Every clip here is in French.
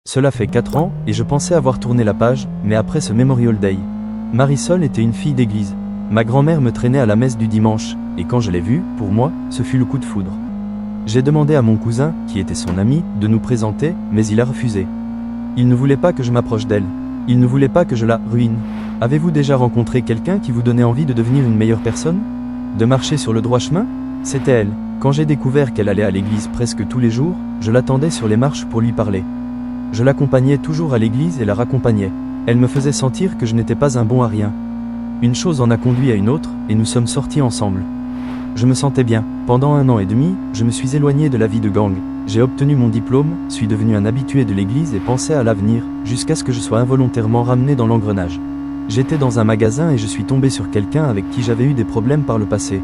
Cela fait 4 ans, et je pensais avoir tourné la page, mais après ce Memorial Day. Marisol était une fille d'église. Ma grand-mère me traînait à la messe du dimanche, et quand je l'ai vue, pour moi, ce fut le coup de foudre. J'ai demandé à mon cousin, qui était son ami, de nous présenter, mais il a refusé. Il ne voulait pas que je m'approche d'elle. Il ne voulait pas que je la ruine. Avez-vous déjà rencontré quelqu'un qui vous donnait envie de devenir une meilleure personne? De marcher sur le droit chemin? C'était elle. Quand j'ai découvert qu'elle allait à l'église presque tous les jours, je l'attendais sur les marches pour lui parler. Je l'accompagnais toujours à l'église et la raccompagnais. Elle me faisait sentir que je n'étais pas un bon à rien. Une chose en a conduit à une autre, et nous sommes sortis ensemble. Je me sentais bien. Pendant 1 an et demi, je me suis éloigné de la vie de gang. J'ai obtenu mon diplôme, suis devenu un habitué de l'église et pensais à l'avenir, jusqu'à ce que je sois involontairement ramené dans l'engrenage. J'étais dans un magasin et je suis tombé sur quelqu'un avec qui j'avais eu des problèmes par le passé.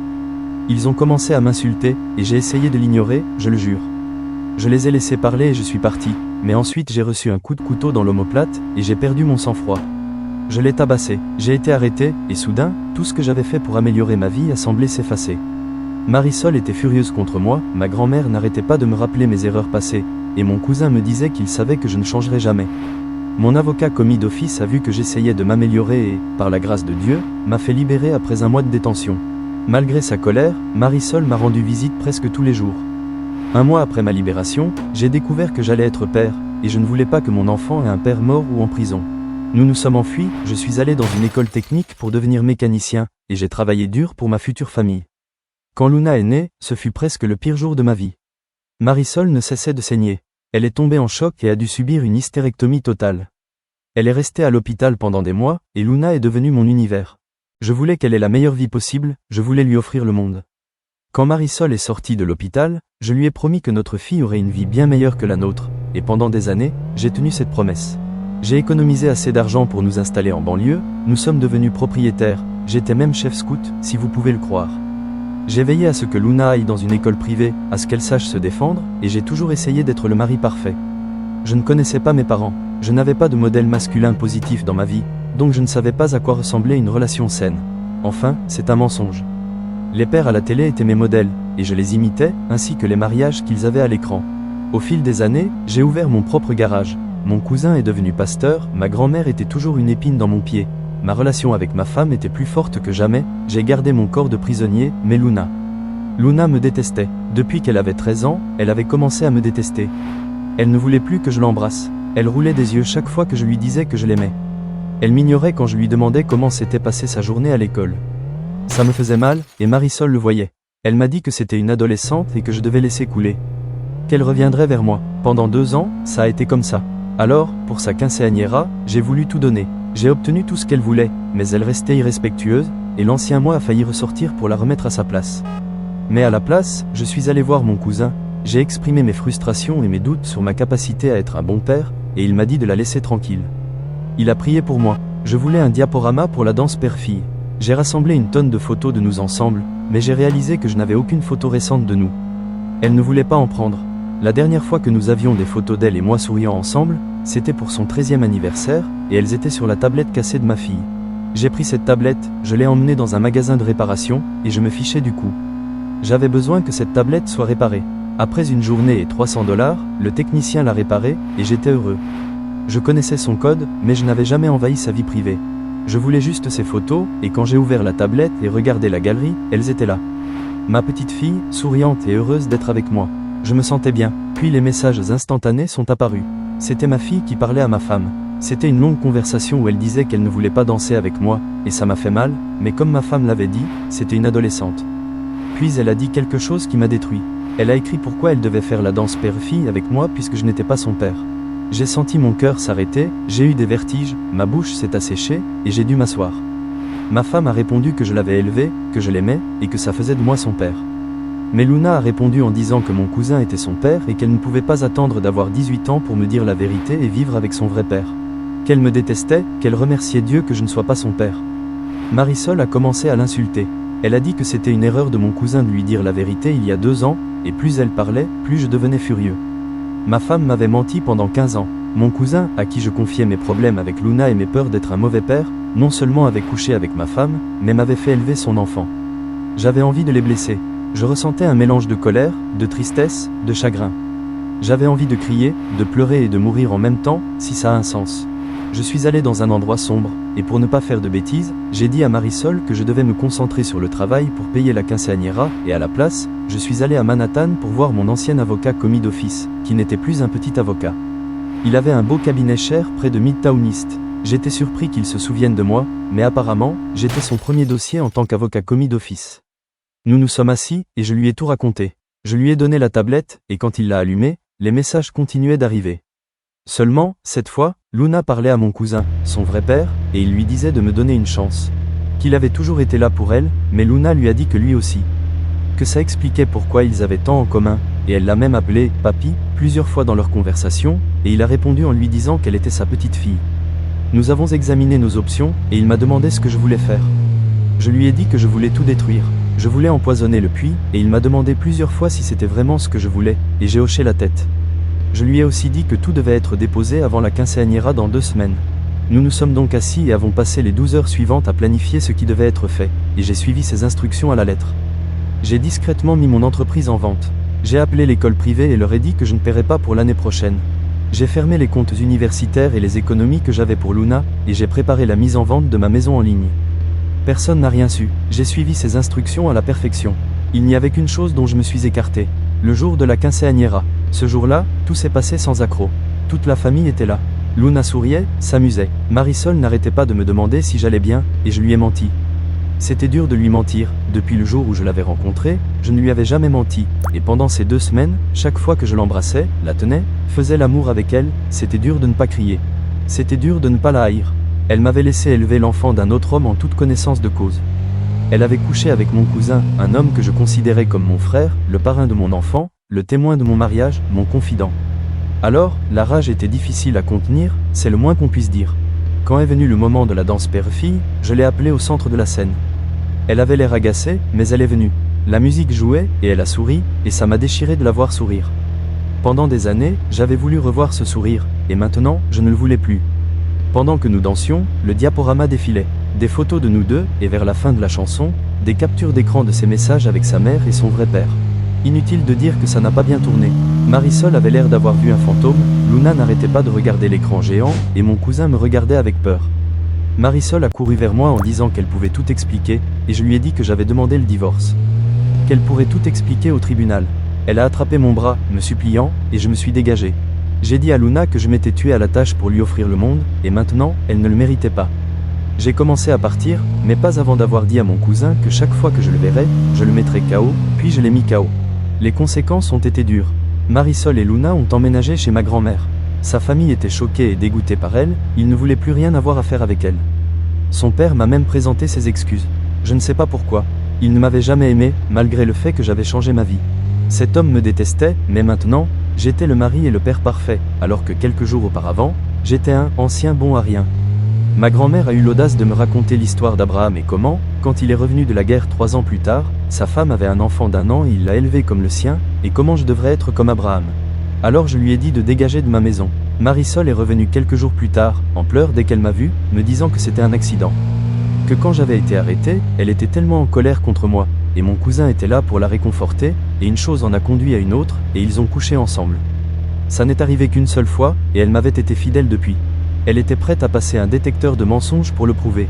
Ils ont commencé à m'insulter, et j'ai essayé de l'ignorer, je le jure. Je les ai laissés parler et je suis parti, mais ensuite j'ai reçu un coup de couteau dans l'omoplate, et j'ai perdu mon sang-froid. Je l'ai tabassé, j'ai été arrêté, et soudain, tout ce que j'avais fait pour améliorer ma vie a semblé s'effacer. Marisol était furieuse contre moi, ma grand-mère n'arrêtait pas de me rappeler mes erreurs passées, et mon cousin me disait qu'il savait que je ne changerais jamais. Mon avocat commis d'office a vu que j'essayais de m'améliorer et, par la grâce de Dieu, m'a fait libérer après 1 mois de détention. Malgré sa colère, Marisol m'a rendu visite presque tous les jours. 1 mois après ma libération, j'ai découvert que j'allais être père, et je ne voulais pas que mon enfant ait un père mort ou en prison. Nous nous sommes enfuis, je suis allé dans une école technique pour devenir mécanicien, et j'ai travaillé dur pour ma future famille. Quand Luna est née, ce fut presque le pire jour de ma vie. Marisol ne cessait de saigner. Elle est tombée en choc et a dû subir une hystérectomie totale. Elle est restée à l'hôpital pendant des mois, et Luna est devenue mon univers. Je voulais qu'elle ait la meilleure vie possible, je voulais lui offrir le monde. Quand Marisol est sortie de l'hôpital, je lui ai promis que notre fille aurait une vie bien meilleure que la nôtre, et pendant des années, j'ai tenu cette promesse. J'ai économisé assez d'argent pour nous installer en banlieue, nous sommes devenus propriétaires, j'étais même chef scout, si vous pouvez le croire. J'ai veillé à ce que Luna aille dans une école privée, à ce qu'elle sache se défendre, et j'ai toujours essayé d'être le mari parfait. Je ne connaissais pas mes parents, je n'avais pas de modèle masculin positif dans ma vie, donc je ne savais pas à quoi ressemblait une relation saine. Enfin, c'est un mensonge. Les pères à la télé étaient mes modèles, et je les imitais, ainsi que les mariages qu'ils avaient à l'écran. Au fil des années, j'ai ouvert mon propre garage. Mon cousin est devenu pasteur, ma grand-mère était toujours une épine dans mon pied. Ma relation avec ma femme était plus forte que jamais, j'ai gardé mon corps de prisonnier, mais Luna me détestait. Depuis qu'elle avait 13 ans, elle avait commencé à me détester. Elle ne voulait plus que je l'embrasse. Elle roulait des yeux chaque fois que je lui disais que je l'aimais. Elle m'ignorait quand je lui demandais comment s'était passée sa journée à l'école. Ça me faisait mal, et Marisol le voyait. Elle m'a dit que c'était une adolescente et que je devais laisser couler. Qu'elle reviendrait vers moi. Pendant 2 ans, ça a été comme ça. Alors, pour sa quinceañera, j'ai voulu tout donner. J'ai obtenu tout ce qu'elle voulait, mais elle restait irrespectueuse, et l'ancien moi a failli ressortir pour la remettre à sa place. Mais à la place, je suis allé voir mon cousin, j'ai exprimé mes frustrations et mes doutes sur ma capacité à être un bon père, et il m'a dit de la laisser tranquille. Il a prié pour moi. Je voulais un diaporama pour la danse père-fille. J'ai rassemblé une tonne de photos de nous ensemble, mais j'ai réalisé que je n'avais aucune photo récente de nous. Elle ne voulait pas en prendre. La dernière fois que nous avions des photos d'elle et moi souriant ensemble, c'était pour son 13e anniversaire, et elles étaient sur la tablette cassée de ma fille. J'ai pris cette tablette, je l'ai emmenée dans un magasin de réparation, et je me fichais du coup. J'avais besoin que cette tablette soit réparée. Après une journée et $300, le technicien l'a réparée, et j'étais heureux. Je connaissais son code, mais je n'avais jamais envahi sa vie privée. Je voulais juste ses photos, et quand j'ai ouvert la tablette et regardé la galerie, elles étaient là. Ma petite fille, souriante et heureuse d'être avec moi. Je me sentais bien, puis les messages instantanés sont apparus. C'était ma fille qui parlait à ma femme. C'était une longue conversation où elle disait qu'elle ne voulait pas danser avec moi, et ça m'a fait mal, mais comme ma femme l'avait dit, c'était une adolescente. Puis elle a dit quelque chose qui m'a détruit. Elle a écrit pourquoi elle devait faire la danse père-fille avec moi puisque je n'étais pas son père. J'ai senti mon cœur s'arrêter, j'ai eu des vertiges, ma bouche s'est asséchée, et j'ai dû m'asseoir. Ma femme a répondu que je l'avais élevée, que je l'aimais, et que ça faisait de moi son père. Mais Luna a répondu en disant que mon cousin était son père et qu'elle ne pouvait pas attendre d'avoir 18 ans pour me dire la vérité et vivre avec son vrai père. Qu'elle me détestait, qu'elle remerciait Dieu que je ne sois pas son père. Marisol a commencé à l'insulter. Elle a dit que c'était une erreur de mon cousin de lui dire la vérité il y a 2 ans, et plus elle parlait, plus je devenais furieux. Ma femme m'avait menti pendant 15 ans. Mon cousin, à qui je confiais mes problèmes avec Luna et mes peurs d'être un mauvais père, non seulement avait couché avec ma femme, mais m'avait fait élever son enfant. J'avais envie de les blesser. Je ressentais un mélange de colère, de tristesse, de chagrin. J'avais envie de crier, de pleurer et de mourir en même temps, si ça a un sens. Je suis allé dans un endroit sombre, et pour ne pas faire de bêtises, j'ai dit à Marisol que je devais me concentrer sur le travail pour payer la quinceañera, et à la place, je suis allé à Manhattan pour voir mon ancien avocat commis d'office, qui n'était plus un petit avocat. Il avait un beau cabinet cher près de Midtown East. J'étais surpris qu'il se souvienne de moi, mais apparemment, j'étais son premier dossier en tant qu'avocat commis d'office. Nous nous sommes assis, et je lui ai tout raconté. Je lui ai donné la tablette, et quand il l'a allumée, les messages continuaient d'arriver. Seulement, cette fois, Luna parlait à mon cousin, son vrai père, et il lui disait de me donner une chance. Qu'il avait toujours été là pour elle, mais Luna lui a dit que lui aussi. Que ça expliquait pourquoi ils avaient tant en commun, et elle l'a même appelé « papy » plusieurs fois dans leur conversation, et il a répondu en lui disant qu'elle était sa petite fille. Nous avons examiné nos options, et il m'a demandé ce que je voulais faire. Je lui ai dit que je voulais tout détruire. Je voulais empoisonner le puits, et il m'a demandé plusieurs fois si c'était vraiment ce que je voulais, et j'ai hoché la tête. Je lui ai aussi dit que tout devait être déposé avant la quinceañera dans 2 semaines. Nous nous sommes donc assis et avons passé les 12 heures suivantes à planifier ce qui devait être fait, et j'ai suivi ses instructions à la lettre. J'ai discrètement mis mon entreprise en vente. J'ai appelé l'école privée et leur ai dit que je ne paierais pas pour l'année prochaine. J'ai fermé les comptes universitaires et les économies que j'avais pour Luna, et j'ai préparé la mise en vente de ma maison en ligne. Personne n'a rien su. J'ai suivi ses instructions à la perfection. Il n'y avait qu'une chose dont je me suis écarté. Le jour de la quinceañera. Ce jour-là, tout s'est passé sans accroc. Toute la famille était là. Luna souriait, s'amusait. Marisol n'arrêtait pas de me demander si j'allais bien, et je lui ai menti. C'était dur de lui mentir. Depuis le jour où je l'avais rencontrée, je ne lui avais jamais menti, et pendant ces 2 semaines, chaque fois que je l'embrassais, la tenais, faisais l'amour avec elle, c'était dur de ne pas crier. C'était dur de ne pas la haïr. Elle m'avait laissé élever l'enfant d'un autre homme en toute connaissance de cause. Elle avait couché avec mon cousin, un homme que je considérais comme mon frère, le parrain de mon enfant, le témoin de mon mariage, mon confident. Alors, la rage était difficile à contenir, c'est le moins qu'on puisse dire. Quand est venu le moment de la danse père-fille, je l'ai appelée au centre de la scène. Elle avait l'air agacée, mais elle est venue. La musique jouait, et elle a souri, et ça m'a déchiré de la voir sourire. Pendant des années, j'avais voulu revoir ce sourire, et maintenant, je ne le voulais plus. Pendant que nous dansions, le diaporama défilait. Des photos de nous deux, et vers la fin de la chanson, des captures d'écran de ses messages avec sa mère et son vrai père. Inutile de dire que ça n'a pas bien tourné. Marisol avait l'air d'avoir vu un fantôme, Luna n'arrêtait pas de regarder l'écran géant, et mon cousin me regardait avec peur. Marisol a couru vers moi en disant qu'elle pouvait tout expliquer, et je lui ai dit que j'avais demandé le divorce. Qu'elle pourrait tout expliquer au tribunal. Elle a attrapé mon bras, me suppliant, et je me suis dégagé. J'ai dit à Luna que je m'étais tué à la tâche pour lui offrir le monde, et maintenant, elle ne le méritait pas. J'ai commencé à partir, mais pas avant d'avoir dit à mon cousin que chaque fois que je le verrais, je le mettrais KO, puis je l'ai mis KO. Les conséquences ont été dures. Marisol et Luna ont emménagé chez ma grand-mère. Sa famille était choquée et dégoûtée par elle, il ne voulait plus rien avoir à faire avec elle. Son père m'a même présenté ses excuses. Je ne sais pas pourquoi. Il ne m'avait jamais aimé, malgré le fait que j'avais changé ma vie. Cet homme me détestait, mais maintenant, j'étais le mari et le père parfait, alors que quelques jours auparavant, j'étais un ancien bon à rien. Ma grand-mère a eu l'audace de me raconter l'histoire d'Abraham et comment, quand il est revenu de la guerre 3 ans plus tard, sa femme avait un enfant d'1 an et il l'a élevé comme le sien, et comment je devrais être comme Abraham. Alors je lui ai dit de dégager de ma maison. Marisol est revenue quelques jours plus tard, en pleurs dès qu'elle m'a vu, me disant que c'était un accident. Que quand j'avais été arrêté, elle était tellement en colère contre moi, et mon cousin était là pour la réconforter, et une chose en a conduit à une autre, et ils ont couché ensemble. Ça n'est arrivé qu'une seule fois, et elle m'avait été fidèle depuis. Elle était prête à passer un détecteur de mensonges pour le prouver.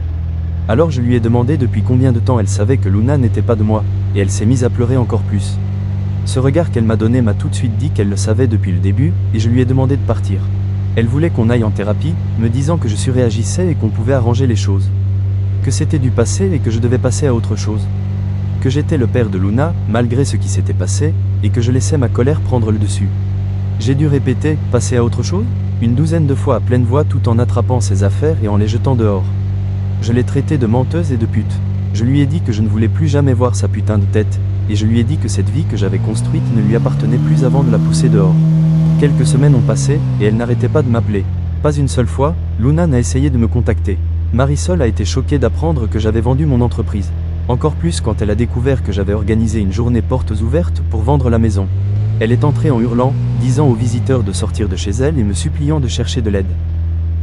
Alors je lui ai demandé depuis combien de temps elle savait que Luna n'était pas de moi, et elle s'est mise à pleurer encore plus. Ce regard qu'elle m'a donné m'a tout de suite dit qu'elle le savait depuis le début, et je lui ai demandé de partir. Elle voulait qu'on aille en thérapie, me disant que je surréagissais et qu'on pouvait arranger les choses. Que c'était du passé et que je devais passer à autre chose. Que j'étais le père de Luna, malgré ce qui s'était passé, et que je laissais ma colère prendre le dessus. J'ai dû répéter « passer à autre chose ?» une 12aine de fois à pleine voix tout en attrapant ses affaires et en les jetant dehors. Je l'ai traitée de menteuse et de pute. Je lui ai dit que je ne voulais plus jamais voir sa putain de tête, et je lui ai dit que cette vie que j'avais construite ne lui appartenait plus avant de la pousser dehors. Quelques semaines ont passé, et elle n'arrêtait pas de m'appeler. Pas une seule fois, Luna n'a essayé de me contacter. Marisol a été choquée d'apprendre que j'avais vendu mon entreprise. Encore plus quand elle a découvert que j'avais organisé une journée portes ouvertes pour vendre la maison. Elle est entrée en hurlant, disant aux visiteurs de sortir de chez elle et me suppliant de chercher de l'aide.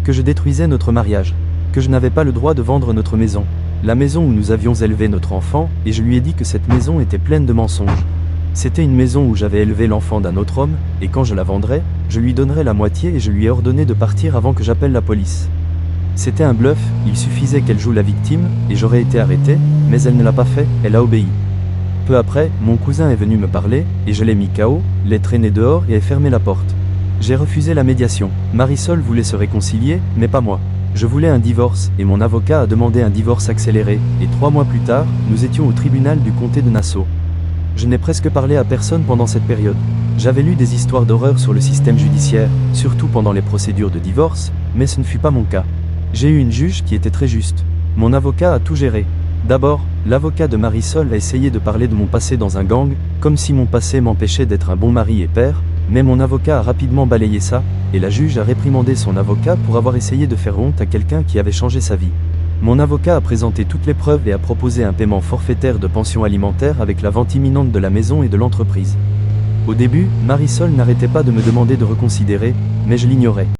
Que je détruisais notre mariage. Que je n'avais pas le droit de vendre notre maison. La maison où nous avions élevé notre enfant, et je lui ai dit que cette maison était pleine de mensonges. C'était une maison où j'avais élevé l'enfant d'un autre homme, et quand je la vendrais, je lui donnerais la moitié et je lui ai ordonné de partir avant que j'appelle la police. C'était un bluff, il suffisait qu'elle joue la victime, et j'aurais été arrêté, mais elle ne l'a pas fait, elle a obéi. Peu après, mon cousin est venu me parler, et je l'ai mis KO, l'ai traîné dehors et ai fermé la porte. J'ai refusé la médiation. Marisol voulait se réconcilier, mais pas moi. Je voulais un divorce, et mon avocat a demandé un divorce accéléré, et 3 mois plus tard, nous étions au tribunal du comté de Nassau. Je n'ai presque parlé à personne pendant cette période. J'avais lu des histoires d'horreur sur le système judiciaire, surtout pendant les procédures de divorce, mais ce ne fut pas mon cas. J'ai eu une juge qui était très juste. Mon avocat a tout géré. D'abord, l'avocat de Marisol a essayé de parler de mon passé dans un gang, comme si mon passé m'empêchait d'être un bon mari et père, mais mon avocat a rapidement balayé ça, et la juge a réprimandé son avocat pour avoir essayé de faire honte à quelqu'un qui avait changé sa vie. Mon avocat a présenté toutes les preuves et a proposé un paiement forfaitaire de pension alimentaire avec la vente imminente de la maison et de l'entreprise. Au début, Marisol n'arrêtait pas de me demander de reconsidérer, mais je l'ignorais.